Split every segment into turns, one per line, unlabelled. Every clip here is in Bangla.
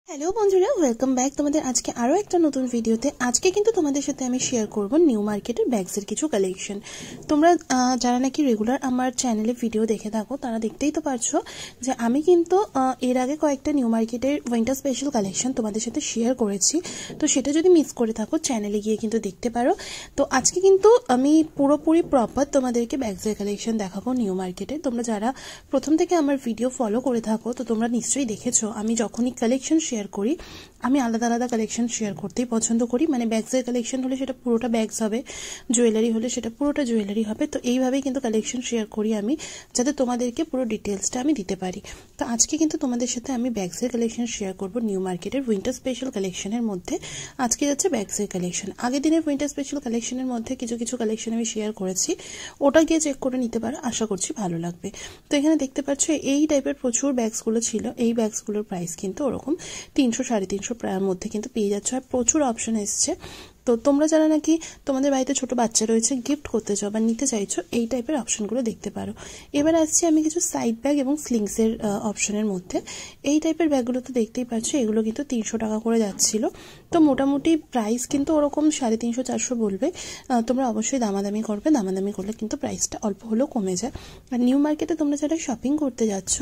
হ্যালো বন্ধুরা, ওয়েলকাম ব্যাক তোমাদের আজকে আরও একটা নতুন ভিডিওতে। আজকে কিন্তু তোমাদের সাথে আমি শেয়ার করব নিউ মার্কেটের ব্যাগসের কিছু কালেকশন। তোমরা যারা নাকি রেগুলার আমার চ্যানেলে ভিডিও দেখে থাকো তারা দেখতেই তো পারছো যে আমি কিন্তু এর আগে কয়েকটা নিউ মার্কেটের উইন্টার স্পেশাল কালেকশন তোমাদের সাথে শেয়ার করেছি। তো সেটা যদি মিস করে থাকো চ্যানেলে গিয়ে কিন্তু দেখতে পারো। তো আজকে কিন্তু আমি পুরোপুরি প্রপার তোমাদেরকে ব্যাগসের কালেকশন দেখাবো নিউ মার্কেটে। তোমরা যারা প্রথম থেকে আমার ভিডিও ফলো করে থাকো তো তোমরা নিশ্চয়ই দেখেছো আমি যখনই কালেকশন শেয়ার করি আমি আলাদা আলাদা কালেকশন শেয়ার করতেই পছন্দ করি। মানে ব্যাগসের কালেকশন হলে সেটা পুরোটা ব্যাগস হবে, জুয়েলারি হলে সেটা পুরোটা জুয়েলারি হবে। তো এইভাবেই কিন্তু কালেকশন শেয়ার করি আমি, যাতে তোমাদেরকে পুরো ডিটেলসটা আমি দিতে পারি। তো আজকে কিন্তু তোমাদের সাথে আমি ব্যাগসের কালেকশন শেয়ার করব নিউ মার্কেটের উইন্টার স্পেশাল কালেকশনের মধ্যে। আজকে যাচ্ছে ব্যাগসের কালেকশন। আগের দিনের উইন্টার স্পেশাল কালেকশনের মধ্যে কিছু কিছু কালেকশন আমি শেয়ার করেছি, ওটা গিয়ে চেক করে নিতে পারো, আশা করছি ভালো লাগবে। তো এখানে দেখতে পাচ্ছ এই টাইপের প্রচুর ব্যাগসগুলো ছিল। এই ব্যাগসগুলোর প্রাইস কিন্তু ওরকম 300-350 মধ্যে কিন্তু পেয়ে যাচ্ছ, আর প্রচুর অপশন এসছে। তো তোমরা যারা নাকি তোমাদের বাড়িতে ছোট বাচ্চা রয়েছে, গিফট করতে চাও বা নিতে চাইছো, এই টাইপের অপশনগুলো দেখতে পারো। এবার আসছি আমি কিছু সাইড ব্যাগ এবং স্লিংসের অপশনের মধ্যে। এই টাইপের ব্যাগগুলো তো দেখতেই পাচ্ছ, এগুলো কিন্তু 300 টাকা করে যাচ্ছিল। তো মোটামুটি প্রাইস কিন্তু ওরকম 350-400 বলবে। তোমরা অবশ্যই দামাদামি করবে, দামাদামি করলে কিন্তু প্রাইসটা অল্প হলেও কমে যায়। আর নিউ মার্কেটে তোমরা যারা শপিং করতে যাচ্ছ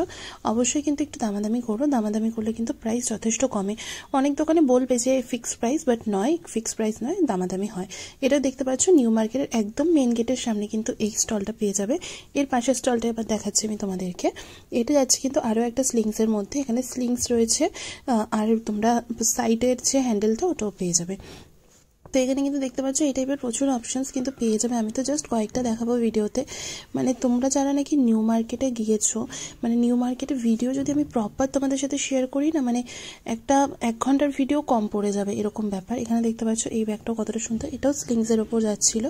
অবশ্যই কিন্তু একটু দামাদামি করো, দামাদামি করলে কিন্তু প্রাইস যথেষ্ট কমে। অনেক দোকানে বলবে যে ফিক্সড প্রাইস, বাট নয়, ফিক্সড প্রাইস নয়, দামাদামি হয়। এটা দেখতে পাচ্ছ নিউ মার্কেটের একদম মেন গেটের সামনে কিন্তু এই স্টলটা পেয়ে যাবে। এর পাশের স্টলটা এবার দেখাচ্ছি আমি তোমাদেরকে। এটা যাচ্ছে কিন্তু আরও একটা স্লিংসের মধ্যে। এখানে স্লিংস রয়েছে, আর তোমরা সাইডের যে হ্যান্ডেলটা ওটাও পেয়ে যাবে। তো এখানে কিন্তু দেখতে পাচ্ছ এই টাইপের প্রচুর অপশনস কিন্তু পেয়ে যাবে। আমি তো জাস্ট কয়েকটা দেখাবো ভিডিওতে। মানে তোমরা যারা নাকি নিউ মার্কেটে গিয়েছো, মানে নিউ মার্কেটে ভিডিও যদি আমি প্রপার তোমাদের সাথে শেয়ার করি না, মানে 1 ঘন্টার ভিডিও কম পড়ে যাবে এরকম ব্যাপার। এখানে দেখতে পাচ্ছ এই ব্যাগটাও কতটা সুন্দর, এটাও স্লিংসের ওপর যাচ্ছিল।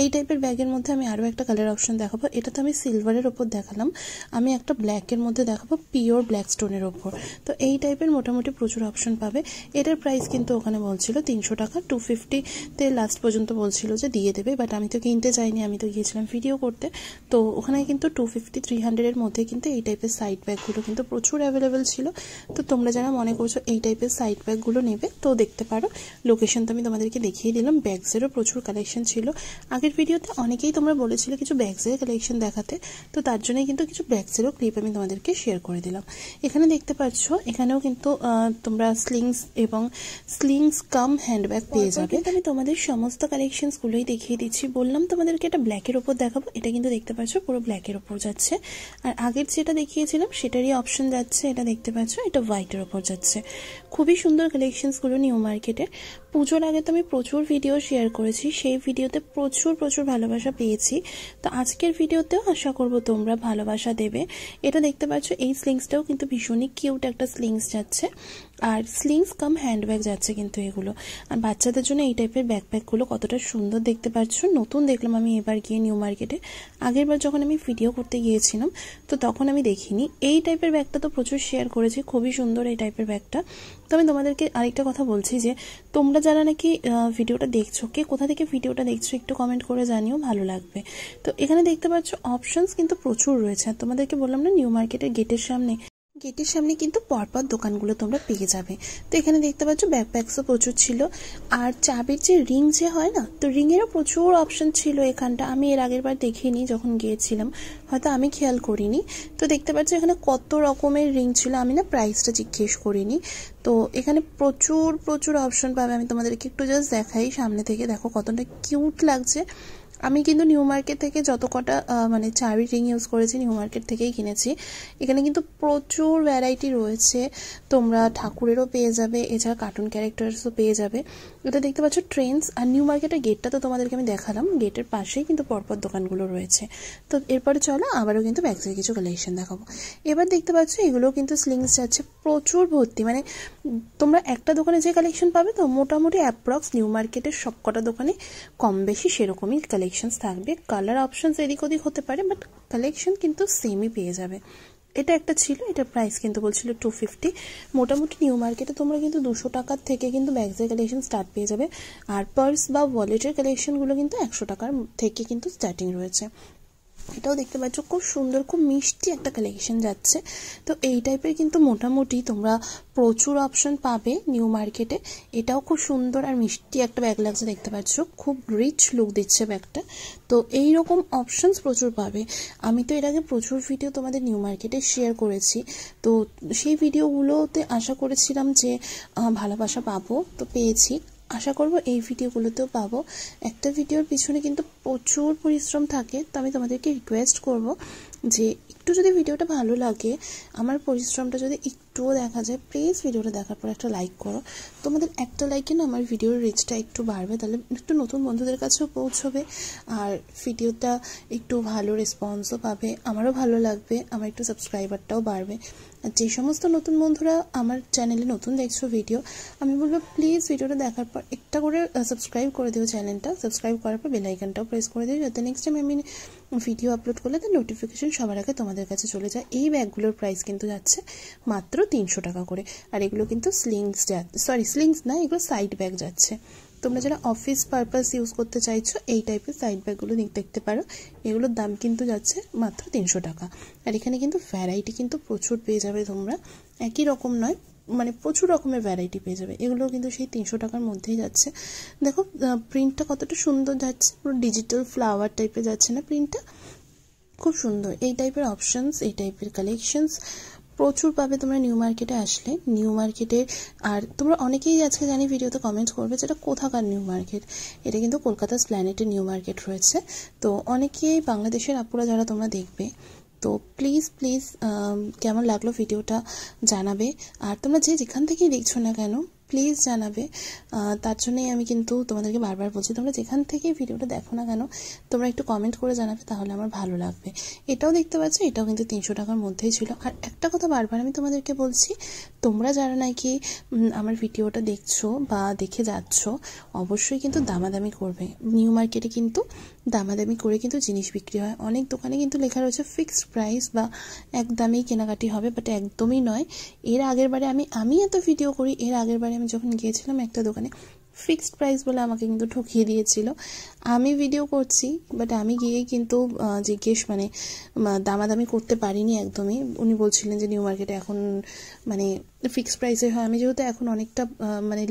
এই টাইপের ব্যাগের মধ্যে আমি আরও একটা কালার অপশন দেখাবো। এটা তো আমি সিলভারের ওপর দেখালাম, আমি একটা ব্ল্যাকের মধ্যে দেখাবো, পিওর ব্ল্যাক স্টোনের ওপর। তো এই টাইপের মোটামুটি প্রচুর অপশন পাবে। এটার প্রাইস কিন্তু ওখানে বলছিল 300 টাকা, 250 তে লাস্ট পর্যন্ত বলছিল যে দিয়ে দেবে, বাট আমি তো কিনতে চাইনি, আমি তো গিয়েছিলাম ভিডিও করতে। তো ওখানে কিন্তু 250-300 মধ্যে কিন্তু এই টাইপের সাইড ব্যাগগুলো কিন্তু প্রচুর অ্যাভেলেবেল ছিল। তো তোমরা যারা মনে করছো এই টাইপের সাইড ব্যাগগুলো নেবে তো দেখতে পারো। লোকেশন তো আমি তোমাদেরকে দেখিয়ে দিলাম। ব্যাগসেরও প্রচুর কালেকশন ছিল। আগের ভিডিওতে অনেকেই তোমরা বলেছিলে কিছু ব্যাগসের কালেকশন দেখাতে, তো তার জন্যই কিন্তু কিছু ব্যাগসেরও ক্লিপ আমি তোমাদেরকে শেয়ার করে দিলাম। এখানে দেখতে পাচ্ছ এখানেও কিন্তু তোমরা স্লিংস কাম হ্যান্ডব্যাগ পেয়ে যাবে। আমি তোমাদের সমস্ত কালেকশনসগুলোই দেখিয়ে দিচ্ছি। বললাম তোমাদেরকে এটা ব্ল্যাকের ওপর দেখাবো, এটা কিন্তু দেখতে পাচ্ছ পুরো ব্ল্যাকের ওপর যাচ্ছে। আর আগের যেটা দেখিয়েছিলাম সেটারই অপশন যাচ্ছে, এটা দেখতে পাচ্ছ এটা হোয়াইটের ওপর যাচ্ছে। খুবই সুন্দর কালেকশনসগুলো নিউ মার্কেটে। পুজোর আগে তো আমি প্রচুর ভিডিও শেয়ার করেছি, সেই ভিডিওতে প্রচুর ভালোবাসা পেয়েছি। তো আজকের ভিডিওতেও আশা করব তোমরা ভালোবাসা দেবে। এটা দেখতে পাচ্ছ এই স্লিংসটাও কিন্তু ভীষণই কিউট একটা স্লিংস যাচ্ছে, আর স্লিংস কাম হ্যান্ডব্যাগ যাচ্ছে কিন্তু এগুলো। আর বাচ্চাদের জন্য এই টাইপের ব্যাকপ্যাকগুলো কতটা সুন্দর দেখতে পাচ্ছ। নতুন দেখলাম আমি এবার গিয়ে নিউ মার্কেটে। আগের বার যখন আমি ভিডিও করতে গিয়েছিলাম তো তখন আমি দেখিনি। এই টাইপের ব্যাগটা তো প্রচুর শেয়ার করেছি, খুবই সুন্দর এই টাইপের ব্যাগটা। তো আমি তোমাদেরকে আরেকটা কথা বলছি যে তোমরা যারা নাকি ভিডিওটা দেখছো, কে কোথা থেকে ভিডিওটা দেখছো একটু কমেন্ট করে জানিও, ভালো লাগবে। তো এখানে দেখতে পাচ্ছ অপশনস কিন্তু প্রচুর রয়েছে। আর তোমাদেরকে বললাম না নিউ মার্কেটের গেটের সামনে কিন্তু পরপর দোকানগুলো তোমরা পেয়ে যাবে। তো এখানে দেখতে পাচ্ছ ব্যাকপ্যাকসও প্রচুর ছিল। আর চাবির যে রিং যে হয় না, তো রিংয়েরও প্রচুর অপশন ছিল এখানটা। আমি এর আগের বার দেখিনি যখন গিয়েছিলাম, হয়তো আমি খেয়াল করিনি। তো দেখতে পাচ্ছ এখানে কত রকমের রিং ছিল, আমি না প্রাইসটা জিজ্ঞেস করিনি। তো এখানে প্রচুর অপশন পাবে। আমি তোমাদেরকে একটু জাস্ট দেখাই সামনে থেকে, দেখো কতটা কিউট লাগছে। আমি কিন্তু নিউ মার্কেট থেকে যত কটা মানে চাবি রিং ইউজ করেছি নিউ মার্কেট থেকেই কিনেছি। এখানে কিন্তু প্রচুর ভ্যারাইটি রয়েছে, তোমরা ঠাকুরেরও পেয়ে যাবে, এছাড়া কার্টুন ক্যারেক্টার্সও পেয়ে যাবে। এটা দেখতে পাচ্ছ ট্রেন্ডস। আর নিউ মার্কেটের গেটটা তো তোমাদেরকে আমি দেখালাম, গেটের পাশেই কিন্তু পরপর দোকানগুলো রয়েছে। তো এরপরে চলো আবারও কিন্তু ব্যাগসের কিছু কালেকশন দেখাবো। এবার দেখতে পাচ্ছ এগুলোও কিন্তু স্লিংস যাচ্ছে প্রচুর ভর্তি। মানে তোমরা একটা দোকানে যে কালেকশন পাবে তো মোটামুটি অ্যাপ্রক্স নিউ মার্কেটের সবকটা দোকানে কম বেশি সেরকমই কালেকশনস থাকবে। কালার অপশনস এদিক ওদিক হতে পারে, বাট কালেকশন কিন্তু সেমই পেয়ে যাবে। এটা একটা ছিল, এটার প্রাইস কিন্তু বলছিল 250। মোটামুটি নিউ মার্কেটে তোমরা কিন্তু 200 টাকার থেকে কিন্তু ব্যাগসের কালেকশন স্টার্ট পেয়ে যাবে। আর পার্স বা ওয়ালেটের কালেকশনগুলো কিন্তু 100 টাকার থেকে কিন্তু স্টার্টিং রয়েছে। এটাও দেখতে পাচ্ছ খুব সুন্দর, খুব মিষ্টি একটা কালেকশন যাচ্ছে। তো এই টাইপের কিন্তু মোটামুটি তোমরা প্রচুর অপশন পাবে নিউ মার্কেটে। এটাও খুব সুন্দর আর মিষ্টি একটা ব্যাগ লাগছে, দেখতে পাচ্ছ খুব রিচ লুক দিচ্ছে ব্যাগটা। তো এই রকম অপশনস প্রচুর পাবে। আমি তো এর আগে প্রচুর ভিডিও তোমাদের নিউ মার্কেটে শেয়ার করেছি, তো সেই ভিডিওগুলোতে আশা করেছিলাম যে ভালোবাসা পাবো, তো পেয়েছি। আশা করব এই ভিডিওগুলোতেও পাবো। একটা ভিডিওর পিছনে কিন্তু প্রচুর পরিশ্রম থাকে, তো আমি তোমাদেরকে রিকোয়েস্ট করব যে একটু যদি ভিডিওটা ভালো লাগে, আমার পরিশ্রমটা যদি একটুও দেখা যায়, প্লিজ ভিডিওটা দেখার পর একটা লাইক করো। তোমাদের একটা লাইকে না আমার ভিডিওর রিচটা একটু বাড়বে, তাহলে একটু নতুন বন্ধুদের কাছেও পৌঁছবে, আর ভিডিওটা একটু ভালো রেসপন্সও পাবে, আমারও ভালো লাগবে, আমার একটু সাবস্ক্রাইবারটাও বাড়বে। আর যে সমস্ত নতুন বন্ধুরা আমার চ্যানেলে নতুন দেখছো ভিডিও, আমি বলবো প্লিজ ভিডিওটা দেখার পর একটা করে সাবস্ক্রাইব করে দিও চ্যানেলটা। সাবস্ক্রাইব করার পর বেল আইকনটাও প্রেস করে দিও, যাতে নেক্সট টাইম আমি ভিডিও আপলোড করলে তার নোটিফিকেশন সবার আগে তোমাদের কাছে চলে যায়। এই ব্যাগগুলোর প্রাইস কিন্তু যাচ্ছে মাত্র 300 টাকা করে। আর এগুলো কিন্তু স্লিংস না, এগুলো সাইড ব্যাগ যাচ্ছে। তোমরা যারা অফিস পারপাস ইউজ করতে চাইছো এই টাইপের সাইড ব্যাগগুলো দেখতে পারো। এগুলোর দাম কিন্তু যাচ্ছে মাত্র 300 টাকা। আর এখানে কিন্তু ভ্যারাইটি কিন্তু প্রচুর পেয়ে যাবে তোমরা, একই রকম নয়, মানে প্রচুর রকমের ভ্যারাইটি পেয়ে যাবে। এগুলো কিন্তু সেই 300 টাকার মধ্যেই যাচ্ছে। দেখো প্রিন্টটা কতটা সুন্দর যাচ্ছে, পুরো ডিজিটাল ফ্লাওয়ার টাইপের যাচ্ছে না প্রিন্টটা, খুব সুন্দর। এই টাইপের অপশনস, এই টাইপের কালেকশনস প্রচুর পাবে তোমরা নিউ মার্কেটে আসলে। নিউ মার্কেটে আর তোমরা অনেকেই আজকে জানি ভিডিওতে কমেন্ট করবে যেটা কোথাকার নিউ মার্কেট। এটা কিন্তু কলকাতা স্প্ল্যানেটে নিউ মার্কেট রয়েছে। তো অনেকেই বাংলাদেশের আপুরা যারা তোমরা দেখবে, তো প্লিজ কেমন লাগলো ভিডিওটা জানাবে। আর তোমরা যেখান থেকেই দেখছো না কেন প্লিজ জানাবে। তার জন্যই আমি কিন্তু তোমাদেরকে বারবার বলছি, তোমরা যেখান থেকেই ভিডিওটা দেখো না কেন তোমরা একটু কমেন্ট করে জানাবে, তাহলে আমার ভালো লাগবে। এটাও দেখতে পাচ্ছ, এটাও কিন্তু 300 টাকার মধ্যেই ছিল। আর একটা কথা বারবার আমি তোমাদেরকে বলছি, তোমরা যারা নাকি আমার ভিডিওটা দেখছো বা দেখে যাচ্ছ, অবশ্যই কিন্তু দামাদামি করবে। নিউ মার্কেটে কিন্তু দামাদামি করে কিন্তু জিনিস বিক্রি হয়। অনেক দোকানে কিন্তু লেখা রয়েছে ফিক্সড প্রাইস বা একদমই কেনাকাটি হবে, বাট একদমই নয়। এর আগের বারে আমি এত ভিডিও করি, এর আগের বারে আমি যখন গিয়েছিলাম একটা দোকানে, ফিক্সড প্রাইস বলে আমাকে কিন্তু ঠকিয়ে দিয়েছিল। আমি ভিডিও করছি বাট আমি গিয়ে কিন্তু দামাদামি করতে পারিনি একদমই। উনি বলছিলেন যে নিউ মার্কেটে এখন ফিক্সড প্রাইসে হয়। আমি যেহেতু এখন অনেকটা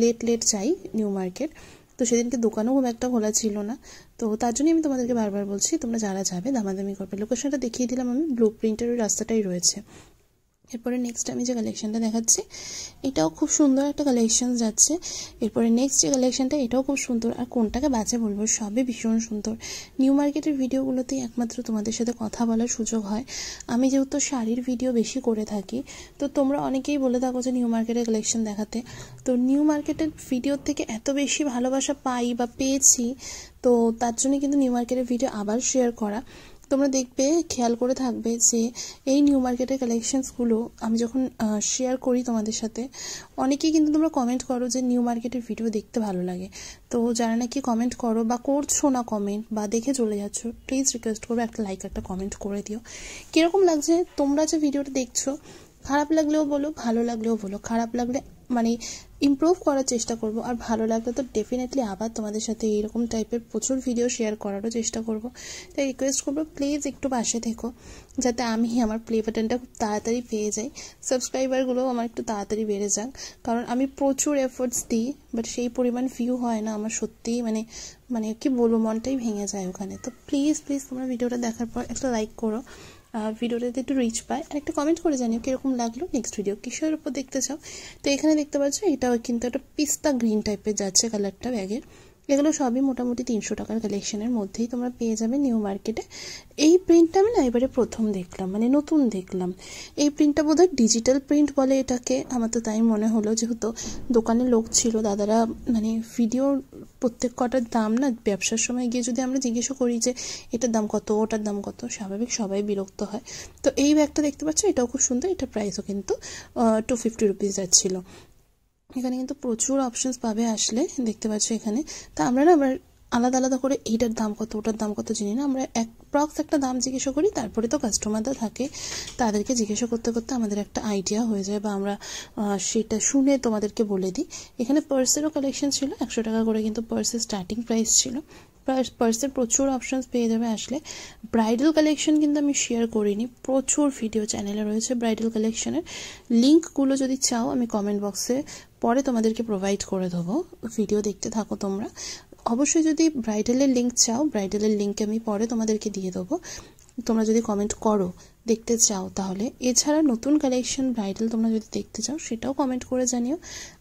লেট যাই নিউ মার্কেট, তো সেদিনকে দোকানও খুব একটা খোলা ছিল না, তো তার জন্যই আমি তোমাদেরকে বারবার বলছি তোমরা যারা যাবে দামাদামি করবে। লোকেশনটা দেখিয়ে দিলাম আমি, ব্লু প্রিন্টের ওই রাস্তাটাই রয়েছে। এরপরে নেক্সট আমি যে কালেকশনটা দেখাচ্ছি, এটাও খুব সুন্দর একটা কালেকশন যাচ্ছে। এরপরে নেক্সট যে কালেকশনটা, এটাও খুব সুন্দর। আর কোনটাকে বাজে বলবো, সবই ভীষণ সুন্দর। নিউ মার্কেটের ভিডিওগুলোতেই একমাত্র তোমাদের সাথে কথা বলার সুযোগ হয়। আমি যেহেতু শাড়ির ভিডিও বেশি করে থাকি, তো তোমরা অনেকেই বলে থাকো যে নিউ মার্কেটের কালেকশন দেখাতে। তো নিউ মার্কেটের ভিডিওর থেকে এত বেশি ভালোবাসা পাই বা পেয়েছি, তো তার জন্য কিন্তু নিউ মার্কেটের ভিডিও আবার শেয়ার করা। তোমরা দেখবে, খেয়াল করে থাকবে যে এই নিউ মার্কেটের কালেকশনসগুলো আমি যখন শেয়ার করি তোমাদের সাথে, অনেকেই কিন্তু তোমরা কমেন্ট করো যে নিউ মার্কেটের ভিডিও দেখতে ভালো লাগে। তো যারা নাকি কমেন্ট করো বা করছো না কমেন্ট বা দেখে চলে যাচ্ছ, প্লিজ রিকোয়েস্ট করবো একটা লাইক একটা কমেন্ট করে দিও। কীরকম লাগছে তোমরা যে ভিডিওটা দেখছো, খারাপ লাগলেও বলো, ভালো লাগলেও বলো। খারাপ লাগলে ইমপ্রুভ করার চেষ্টা করব, আর ভালো লাগলে তো ডেফিনেটলি আবার তোমাদের সাথে এইরকম টাইপের প্রচুর ভিডিও শেয়ার করারও চেষ্টা করব। তাই রিকোয়েস্ট করবো প্লিজ একটু পাশে থেকো, যাতে আমি আমার প্লে বাটনটা খুব তাড়াতাড়ি পেয়ে যাই, সাবস্ক্রাইবারগুলোও আমার একটু তাড়াতাড়ি বেড়ে যাক। কারণ আমি প্রচুর এফোর্টস দিই, বাট সেই পরিমাণ ভিউ হয় না আমার। সত্যিই কি বলবো, মনটাই ভেঙে যায় ওখানে। তো প্লিজ তোমরা ভিডিওটা দেখার পর একটা লাইক করো, ভিডিওটাতে একটু রিচ পায়, আর একটা কমেন্ট করে জানিও কীরকম লাগলো, নেক্সট ভিডিও কিসের উপর দেখতে চাও। তো এখানে দেখতে পাচ্ছ, এটাও কিন্তু একটা পিস্তা গ্রিন টাইপের যাচ্ছে কালারটা ব্যাগের। এগুলো সবই মোটামুটি 300 টাকার কালেকশনের মধ্যেই তোমরা পেয়ে যাবে নিউ মার্কেটে। এই প্রিন্টটা আমি না এবারে প্রথম দেখলাম, নতুন দেখলাম। এই প্রিন্টটা বোধহয় ডিজিটাল প্রিন্ট বলে এটাকে, আমার তো তাই মনে হলো। যেহেতু দোকানে লোক ছিল, দাদারা ভিডিওর প্রত্যেক কটার দাম না ব্যবসার সময় গিয়ে যদি আমরা জিজ্ঞেসও করি যে এটার দাম কত, ওটার দাম কত, স্বাভাবিক সবাই বিরক্ত হয়। তো এই ব্যাগটা দেখতে পাচ্ছ, এটাও খুব সুন্দর। এটার প্রাইসও কিন্তু 250 রুপিস যাচ্ছিল। এখানে কিন্তু প্রচুর অপশনস পাবে আসলে, দেখতে পাচ্ছ এখানে। তা আমরা আবার আলাদা করে এইটার দাম কত, ওটার দাম কত জানি না, আমরা অ্যাপ্রক্স একটা দাম জিজ্ঞাসা করি। তারপরে তো কাস্টমাররা থাকে, তাদেরকে জিজ্ঞাসা করতে আমাদের একটা আইডিয়া হয়ে যায়, বা আমরা সেটা শুনে তোমাদেরকে বলে দিই। এখানে পার্সেরও কালেকশন ছিল, 100 টাকা করে কিন্তু পার্সের স্টার্টিং প্রাইস ছিল। পার্সের প্রচুর অপশানস পেয়ে যাবে আসলে। ব্রাইডাল কালেকশন কিন্তু আমি শেয়ার করিনি, প্রচুর ভিডিও চ্যানেলে রয়েছে ব্রাইডাল কালেকশনের। লিঙ্কগুলো যদি চাও আমি কমেন্ট বক্সে পরে তোমাদেরকে প্রোভাইড করে দেবো, ভিডিও দেখতে থাকো তোমরা। অবশ্যই যদি ব্রাইডালের লিঙ্ক চাও, ব্রাইডালের লিঙ্ক আমি পরে তোমাদেরকে দিয়ে দেবো, তোমরা যদি কমেন্ট করো দেখতে চাও তাহলে। এছাড়া নতুন কালেকশন ব্রাইডাল তোমরা যদি দেখতে চাও সেটাও কমেন্ট করে জানিও,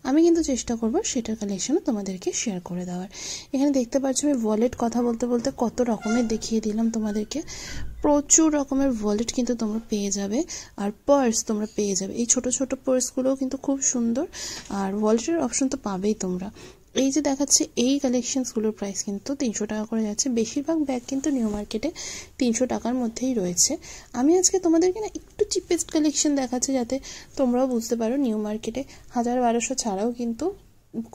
আমি কিন্তু চেষ্টা করবো সেটার কালেকশনও তোমাদেরকে শেয়ার করে দেওয়ার। এখানে দেখতে পাচ্ছ আমি ওয়ালেট কথা বলতে বলতে কত রকমের দেখিয়ে দিলাম তোমাদেরকে। প্রচুর রকমের ওয়ালেট কিন্তু তোমরা পেয়ে যাবে, আর পার্স তোমরা পেয়ে যাবে। এই ছোট ছোট পার্সগুলোও কিন্তু খুব সুন্দর, আর ওয়ালেটের অপশন তো পাবেই তোমরা। এই যে দেখাচ্ছে এই কালেকশনসগুলোর প্রাইস কিন্তু 300 টাকা করে যাচ্ছে। বেশিরভাগ ব্যাগ কিন্তু নিউ মার্কেটে 300 টাকার মধ্যেই রয়েছে। আমি আজকে তোমাদেরকে না একটু চিপেস্ট কালেকশন দেখাচ্ছি যাতে তোমরাও বুঝতে পারো নিউ মার্কেটে 1000-1200 ছাড়াও কিন্তু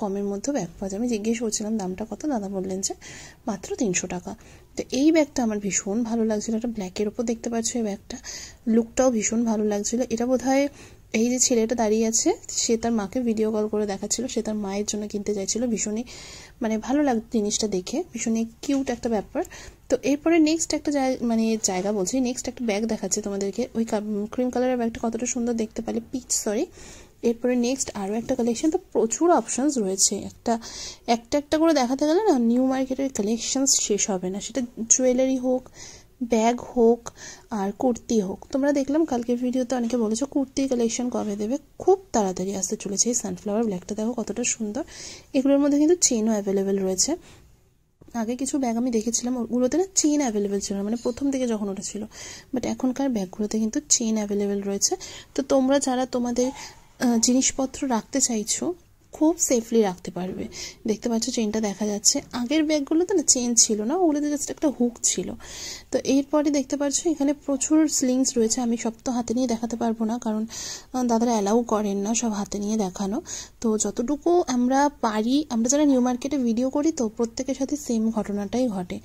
কমের মধ্যে ব্যাগ পাওয়া যায়। আমি জিজ্ঞেস করছিলাম দামটা কত, দাদা বললেন যে মাত্র 300 টাকা। তো এই ব্যাগটা আমার ভীষণ ভালো লাগছিলো, একটা ব্ল্যাকের ওপর দেখতে পাচ্ছ এই ব্যাগটা, লুকটাও ভীষণ ভালো লাগছিলো। এটা বোধহয় এই যে ছেলেটা দাঁড়িয়ে আছে সে তার মাকে ভিডিও কল করে দেখাচ্ছিল, সে তার মায়ের জন্য কিনতে চাইছিল। ভীষণই মানে ভালো লাগতো জিনিসটা দেখে, ভীষণই কিউট একটা ব্যাপার। তো এরপরে নেক্সট একটা জায়গা বলছি, নেক্সট একটা ব্যাগ দেখাচ্ছে তোমাদেরকে। ওই ক্রিম কালারের ব্যাগটা কতটা সুন্দর দেখতে পেলে, পিচ সরি। এরপরে নেক্সট আরও একটা কালেকশন, তো প্রচুর অপশানস রয়েছে। একটা করে দেখাতে গেলে না নিউ মার্কেটের কালেকশনস শেষ হবে না, সেটা জুয়েলারি হোক, ব্যাগ হোক, আর কুর্তি হোক। তোমরা দেখলাম কালকের ভিডিওতে অনেকে বলেছো কুর্তির কালেকশন কবে দেবে, খুব তাড়াতাড়ি আসতে চলেছে। এই সানফ্লাওয়ার ব্ল্যাকটা দেখো কতটা সুন্দর। এগুলোর মধ্যে কিন্তু চেনও অ্যাভেলেবেল রয়েছে। আগে কিছু ব্যাগ আমি দেখেছিলাম ওগুলোতে না চেন অ্যাভেলেবেল ছিল না, মানে প্রথম থেকে যখন ওটা ছিল, বাট এখনকার ব্যাগগুলোতে কিন্তু চেন অ্যাভেলেবেল রয়েছে। তো তোমরা যারা তোমাদের জিনিসপত্র রাখতে চাইছো খুব সেফলি রাখতে পারবে। দেখতে পাচ্ছ চেনটা দেখা যাচ্ছে, আগের ব্যাগগুলোতে না চেন ছিল না, ওগুলোতে জাস্ট একটা হুক ছিল। তো এরপরে দেখতে পাচ্ছ এখানে প্রচুর স্লিংস রয়েছে। আমি সব তো হাতে নিয়ে দেখাতে পারবো না, কারণ দাদারা অ্যালাউ করেন না সব হাতে নিয়ে দেখানো। তো যতটুকু আমরা পারি, আমরা যারা নিউ মার্কেটে ভিডিও করি তো প্রত্যেকের সাথে সেম ঘটনাটাই ঘটে।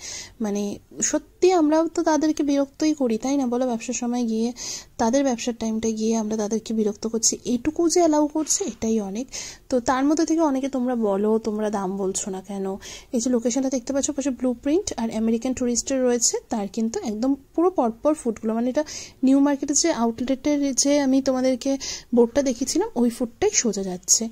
মানে সত্যি আমরাও তো তাদেরকে বিরক্তই করি, তাই না বলো? ব্যবসার সময় গিয়ে, তাদের ব্যবসার টাইমটা গিয়ে আমরা তাদেরকে বিরক্ত করছি, এইটুকু যে অ্যালাউ করছে এটাই অনেক। তো তার মধ্যে থেকে অনেকে তোমরা বলো তোমরা দাম বলছো না কেন। এই যে লোকেশনটা দেখতে পাচ্ছ পাশে ব্লু প্রিন্ট আর আমেরিকান টুরিস্টের রয়েছে, তার কিন্তু একদম পুরো পরপর ফুটগুলো, মানে এটা নিউ মার্কেটের যে আউটলেটের যে আমি তোমাদেরকে বোর্ডটা দেখিয়েছিলাম ওই ফুটটাই সোজা যাচ্ছে।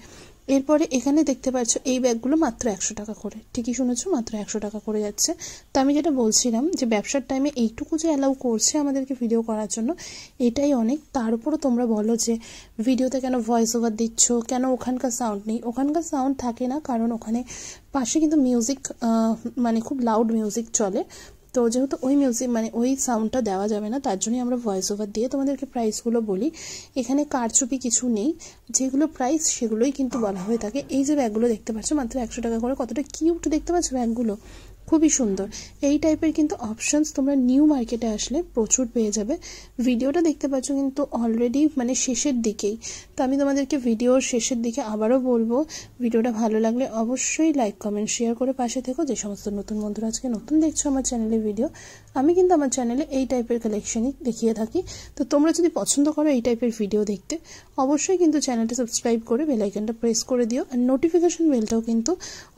এরপরে এখানে দেখতে পাচ্ছ এই ব্যাগগুলো মাত্র 100 টাকা করে, ঠিকই শুনেছো, মাত্র 100 টাকা করে যাচ্ছে। তো আমি যেটা বলছিলাম যে ব্যবসার টাইমে এইটুকু যে অ্যালাউ করছে আমাদেরকে ভিডিও করার জন্য এটাই অনেক। তার উপরও তোমরা বলো যে ভিডিওতে কেন ভয়েস ওভার দিচ্ছ, কেন ওখানকার সাউন্ড নেই। ওখানকার সাউন্ড থাকে না, কারণ ওখানে পাশে কিন্তু মিউজিক মানে খুব লাউড মিউজিক চলে। তো যেহেতু ওই মিউজিক মানে ওই সাউন্ডটা দেওয়া যাবে না, তার জন্যই আমরা ভয়েস ওভার দিয়ে তোমাদেরকে প্রাইসগুলো বলি। এখানে কারচুপি কিছু নেই, যেগুলো প্রাইস সেগুলোই কিন্তু বলা হয়ে থাকে। এই যে ব্যাগগুলো দেখতে পাচ্ছ মাত্র 100 টাকা করে, কতটা কিউট দেখতে পাচ্ছ ব্যাগগুলো, খুবই সুন্দর। এই টাইপের কিন্তু অপশানস তোমরা নিউ মার্কেটে আসলে প্রচুর পেয়ে যাবে। ভিডিওটা দেখতে পাচ্ছ কিন্তু অলরেডি মানে শেষের দিকেই, তো আমি তোমাদেরকে ভিডিওর শেষের দিকে আবারও বলবো ভিডিওটা ভালো লাগলে অবশ্যই লাইক কমেন্ট শেয়ার করে পাশে থেকো। যে সমস্ত নতুন বন্ধুরা আজকে নতুন দেখছো আমার চ্যানেলে ভিডিও, আমি কিন্তু আমার চ্যানেলে এই টাইপের কালেকশনই দেখিয়ে থাকি। তো তোমরা যদি পছন্দ করো এই টাইপের ভিডিও দেখতে অবশ্যই কিন্তু চ্যানেলটা সাবস্ক্রাইব করে বেল আইকনটা প্রেস করে দিও, আর নোটিফিকেশন বেলটাও কিন্তু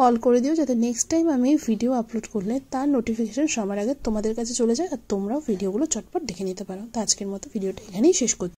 অল করে দিও, যাতে নেক্সট টাইম আমি ভিডিও আপলোড করলে তার নোটিফিকেশন সবার আগে তোমাদের কাছে চলে যায় আর তোমরাও ভিডিওগুলো চটপট দেখে নিতে পারো। তো আজকের মতো ভিডিওটা এখানেই শেষ করছি।